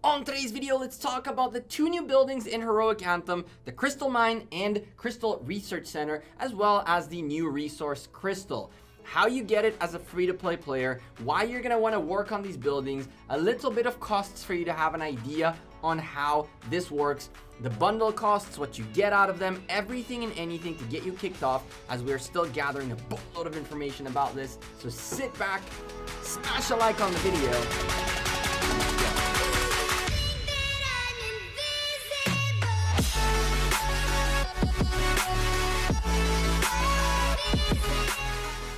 On today's video, let's talk about the two new buildings in Heroic Anthem, the Crystal Mine and Crystal Research Center, as well as the new resource Crystal. How you get it as a free-to-play player, why you're going to want to work on these buildings, a little bit of costs for you to have an idea on how this works, the bundle costs, what you get out of them, everything and anything to get you kicked off as we're still gathering a boatload of information about this. So sit back, smash a like on the video.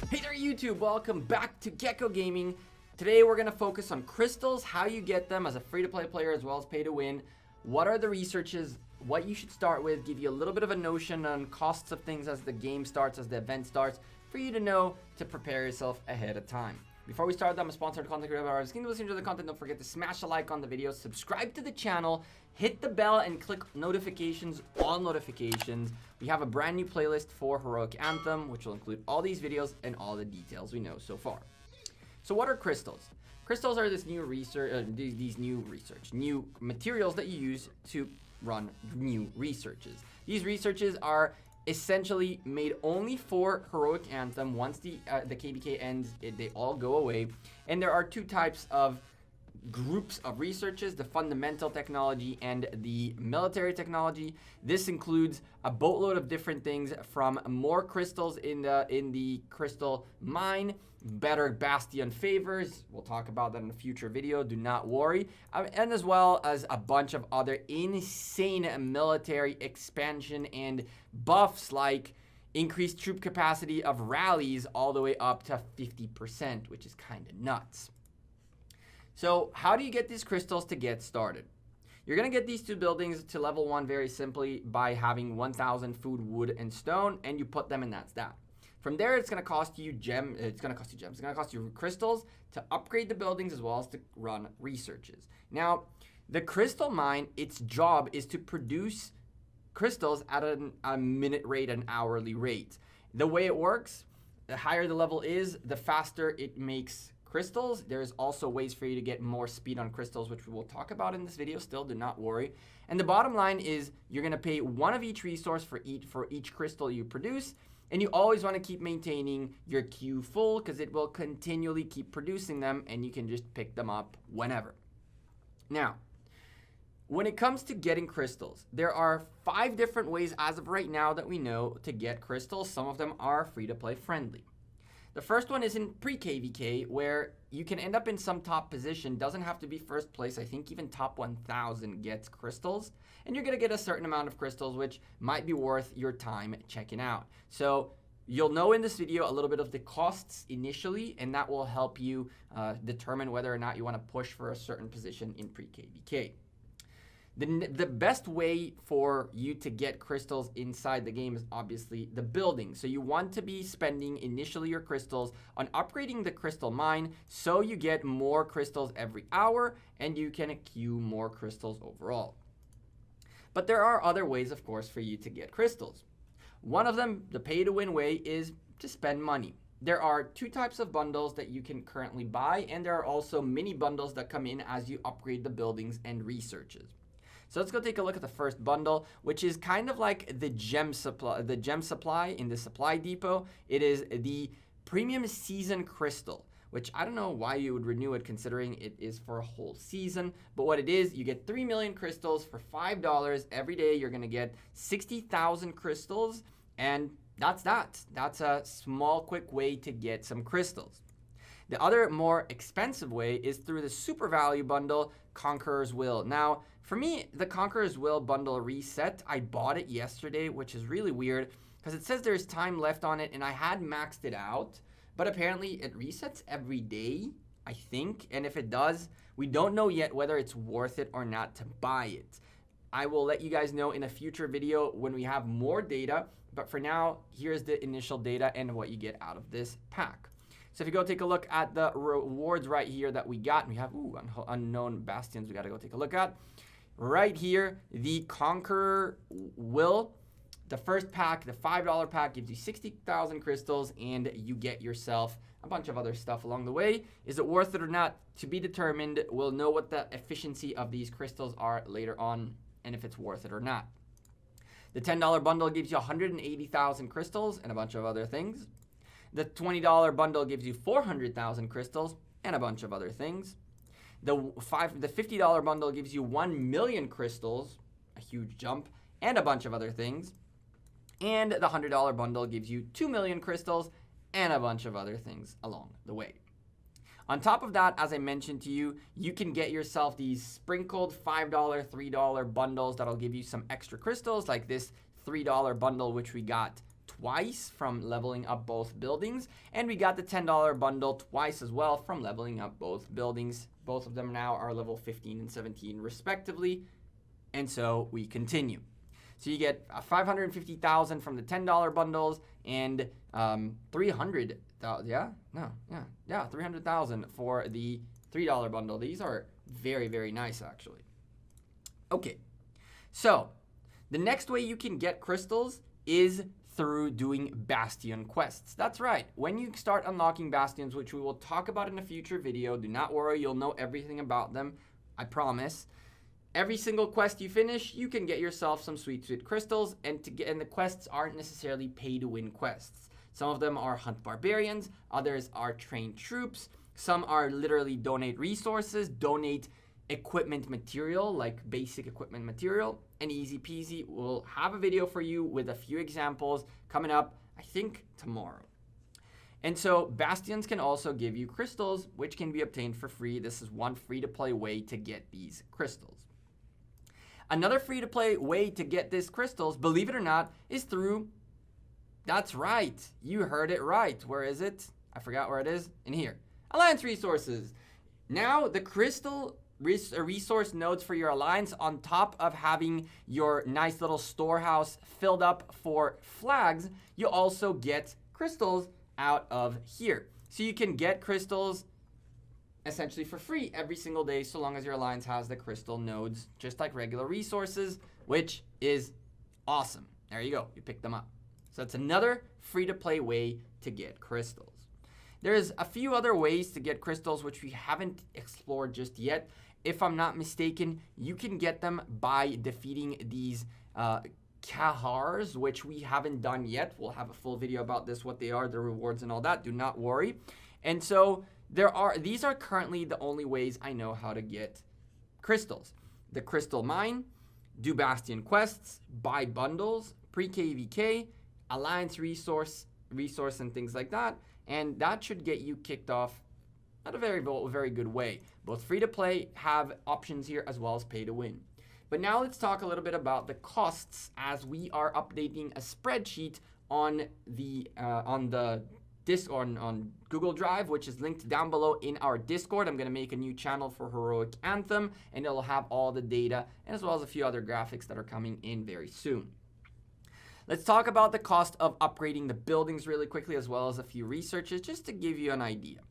Hey there YouTube, welcome back to Gekko Gaming. Today we're going to focus on crystals, how you get them as a free-to-play player as well as pay-to-win. What are the researches, what you should start with, give you a little bit of a notion on costs of things as the game starts, as the event starts, for you to know to prepare yourself ahead of time. Before we start, I'm a sponsored content creator. If you're listening to the content, don't forget to smash a like on the video, subscribe to the channel, hit the bell and click notifications, all notifications. We have a brand new playlist for Heroic Anthem, which will include all these videos and all the details we know so far. So what are crystals? Crystals are this new research, new materials that you use to run new researches. These researches are essentially made only for Heroic Anthem. Once the KBK ends, they all go away. And there are two types of groups of researches: the fundamental technology and the military technology. This includes a boatload of different things, from more crystals in the crystal mine, better Bastion favors, we'll talk about that in a future video, do not worry, and as well as a bunch of other insane military expansion and buffs, like increased troop capacity of rallies all the way up to 50%, which is kind of nuts. So how do you get these crystals to get started? You're going to get these two buildings to level 1 very simply by having 1,000 food, wood, and stone, and you put them, and that's that. From there, it's going to cost you gems. It's going to cost you crystals to upgrade the buildings as well as to run researches. Now, the crystal mine, its job is to produce crystals at a minute rate, an hourly rate. The way it works, the higher the level is, the faster it makes crystals. There's also ways for you to get more speed on crystals, which we will talk about in this video still, do not worry. And the bottom line is you're going to pay one of each resource for each crystal you produce. And you always want to keep maintaining your queue full because it will continually keep producing them and you can just pick them up whenever. Now, when it comes to getting crystals, there are 5 different ways as of right now that we know to get crystals. Some of them are free-to-play friendly. The first one is in PreKBK, where you can end up in some top position. Doesn't have to be first place. I think even top 1,000 gets crystals. And you're going to get a certain amount of crystals, which might be worth your time checking out. So you'll know in this video a little bit of the costs initially, and that will help you determine whether or not you want to push for a certain position in PreKBK. The best way for you to get crystals inside the game is obviously the building. So you want to be spending initially your crystals on upgrading the crystal mine so you get more crystals every hour and you can accrue more crystals overall. But there are other ways, of course, for you to get crystals. One of them, the pay-to-win way, is to spend money. There are 2 types of bundles that you can currently buy, and there are also mini bundles that come in as you upgrade the buildings and researches. So let's go take a look at the first bundle, which is kind of like the gem supply in the supply depot. It is the premium season crystal, which I don't know why you would renew it considering it is for a whole season. But what it is, you get 3 million crystals for $5 every day. You're going to get 60,000 crystals, and that's that. That's a small, quick way to get some crystals. The other more expensive way is through the super value bundle, Conqueror's Will. Now, for me, the Conqueror's Will bundle reset. I bought it yesterday, which is really weird because it says there's time left on it and I had maxed it out, but apparently it resets every day, I think. And if it does, we don't know yet whether it's worth it or not to buy it. I will let you guys know in a future video when we have more data, but for now, here's the initial data and what you get out of this pack. So if you go take a look at the rewards right here that we got, we have unknown Bastions we got to go take a look at. Right here, the Conqueror Will. The first pack, the $5 pack, gives you 60,000 crystals, and you get yourself a bunch of other stuff along the way. Is it worth it or not? To be determined. We'll know what the efficiency of these crystals are later on, and if it's worth it or not. The $10 bundle gives you 180,000 crystals and a bunch of other things. The $20 bundle gives you 400,000 crystals and a bunch of other things. The $50 bundle gives you 1 million crystals, a huge jump, and a bunch of other things. And the $100 bundle gives you 2 million crystals and a bunch of other things along the way. On top of that, as I mentioned to you, you can get yourself these sprinkled $5, $3 bundles that'll give you some extra crystals, like this $3 bundle, which we got twice from leveling up both buildings. And we got the $10 bundle twice as well from leveling up both buildings. Both of them now are level 15 and 17 respectively. And so we continue. So you get 550,000 from the $10 bundles and 300,000, 300,000 for the $3 bundle. These are very, very nice actually. Okay, so the next way you can get crystals is through doing Bastion quests. That's right. When you start unlocking Bastions, which we will talk about in a future video, do not worry, you'll know everything about them, I promise. Every single quest you finish, you can get yourself some sweet, sweet crystals, and the quests aren't necessarily pay-to-win quests. Some of them are hunt barbarians, others are train troops, some are literally donate resources, donate equipment material, like basic equipment material, and easy peasy. We'll have a video for you with a few examples coming up, I think, tomorrow. And so Bastions can also give you crystals, which can be obtained for free. This is one free-to-play way to get these crystals. Another free-to-play way to get these crystals, believe it or not, is through, that's right, you heard it right. Where is it? I forgot where it is. In here. Alliance resources. Now, the crystal resource nodes for your alliance, on top of having your nice little storehouse filled up for flags, you also get crystals out of here. So you can get crystals essentially for free every single day, so long as your alliance has the crystal nodes, just like regular resources, which is awesome. There you go, you pick them up. So that's another free-to-play way to get crystals. There's a few other ways to get crystals which we haven't explored just yet. If I'm not mistaken, you can get them by defeating these Kahars, which we haven't done yet. We'll have a full video about this, what they are, the rewards and all that. Do not worry. And so these are currently the only ways I know how to get crystals. The crystal mine, do Bastion quests, buy bundles, PreKBK, alliance resource and things like that. And that should get you kicked off at a very, very good way. Both free to play have options here as well as pay to win. But now let's talk a little bit about the costs, as we are updating a spreadsheet on Google Drive, which is linked down below in our Discord. I'm going to make a new channel for Heroic Anthem, and it'll have all the data and as well as a few other graphics that are coming in very soon. Let's talk about the cost of upgrading the buildings really quickly, as well as a few researches, just to give you an idea.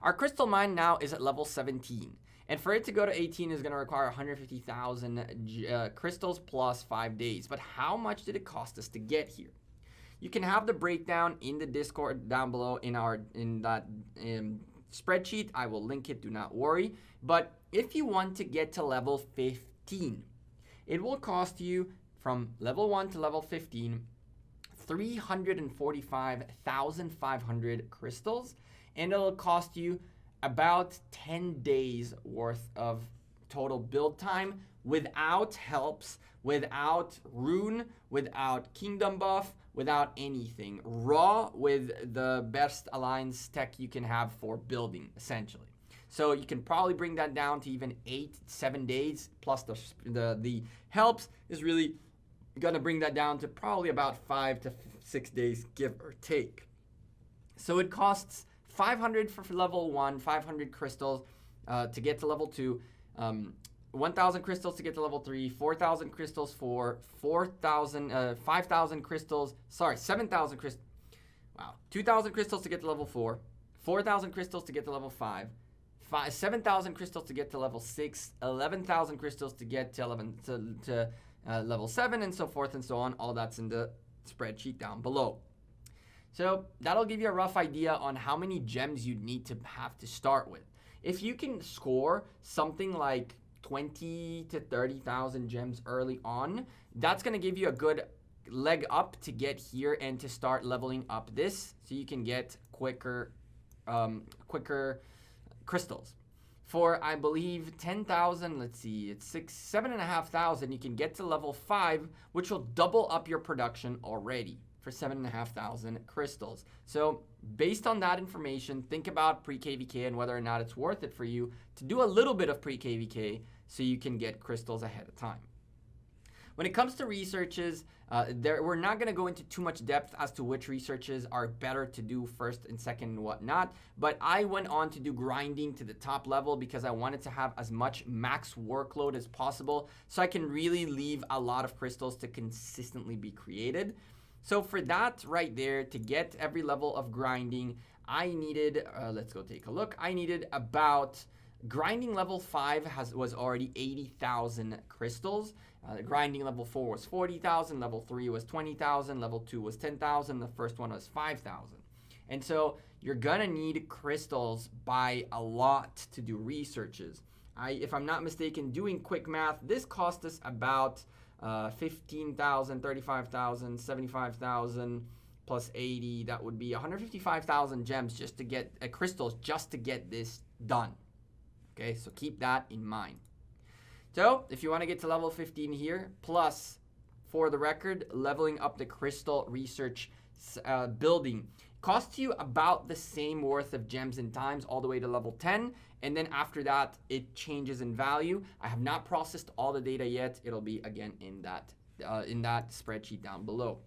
Our crystal mine now is at level 17, and for it to go to 18 is going to require 150,000 crystals plus 5 days. But how much did it cost us to get here? You can have the breakdown in the Discord down below in that spreadsheet. I will link it, do not worry. But if you want to get to level 15, it will cost you from level 1 to level 15, 345,500 crystals, and it'll cost you about 10 days worth of total build time without helps, without rune, without kingdom buff, without anything. Raw with the best alliance tech you can have for building, essentially. So you can probably bring that down to even 7 days, plus the helps is really gonna bring that down to probably about 5 to 6 days, give or take. So it costs 500 for level 1, 500 crystals to get to level 2, 1,000 crystals to get to level 3, 4,000 crystals for 5,000 crystals, 7,000 crystals, wow, 2,000 crystals to get to level 4, 4,000 crystals to get to level 5, 7,000 crystals to get to level 6, 11,000 crystals to get to level 7, and so forth and so on. All that's in the spreadsheet down below. So that'll give you a rough idea on how many gems you'd need to have to start with. If you can score something like 20 to 30,000 gems early on, that's going to give you a good leg up to get here and to start leveling up this, so you can get quicker crystals. For, I believe, 10,000, let's see, it's 7,500, you can get to level 5, which will double up your production already for 7,500 crystals. So based on that information, think about PreKBK and whether or not it's worth it for you to do a little bit of PreKBK so you can get crystals ahead of time. When it comes to researches, we're not going to go into too much depth as to which researches are better to do first and second and whatnot, but I went on to do grinding to the top level because I wanted to have as much max workload as possible so I can really leave a lot of crystals to consistently be created. So for that right there, to get every level of grinding, I needed, let's go take a look, I needed about, grinding level 5 was already 80,000 crystals. Grinding level 4 was 40,000, level 3 was 20,000, level 2 was 10,000, the first one was 5,000. And so you're gonna need crystals by a lot to do researches. If I'm not mistaken, doing quick math, this cost us about 15,000, 35,000, 75,000 plus 80, that would be 155,000 gems just to get crystals just to get this done. Okay, so keep that in mind. So if you want to get to level 15 here, plus, for the record, leveling up the crystal research building costs you about the same worth of gems and times all the way to level 10, and then after that it changes in value. I have not processed all the data yet. It'll be again in that spreadsheet down below.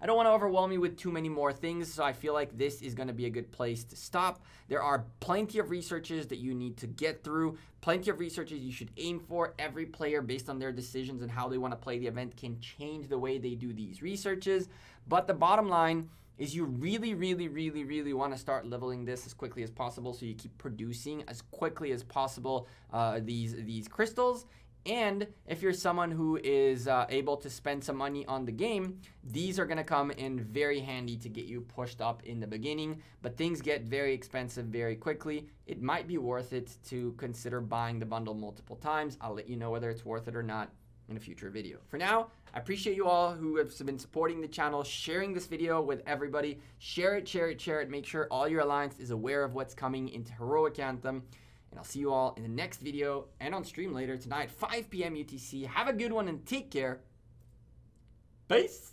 I don't want to overwhelm you with too many more things, so I feel like this is going to be a good place to stop. There are plenty of researches that you need to get through, plenty of researches you should aim for. Every player, based on their decisions and how they want to play the event, can change the way they do these researches. But the bottom line is you really want to start leveling this as quickly as possible so you keep producing as quickly as possible these crystals. And if you're someone who is able to spend some money on the game, these are going to come in very handy to get you pushed up in the beginning. But things get very expensive very quickly. It might be worth it to consider buying the bundle multiple times. I'll let you know whether it's worth it or not in a future video. For now, I appreciate you all who have been supporting the channel, sharing this video with everybody. Share it. Make sure all your alliance is aware of what's coming into Heroic Anthem. And I'll see you all in the next video and on stream later tonight, 5 p.m. UTC. Have a good one and take care. Peace.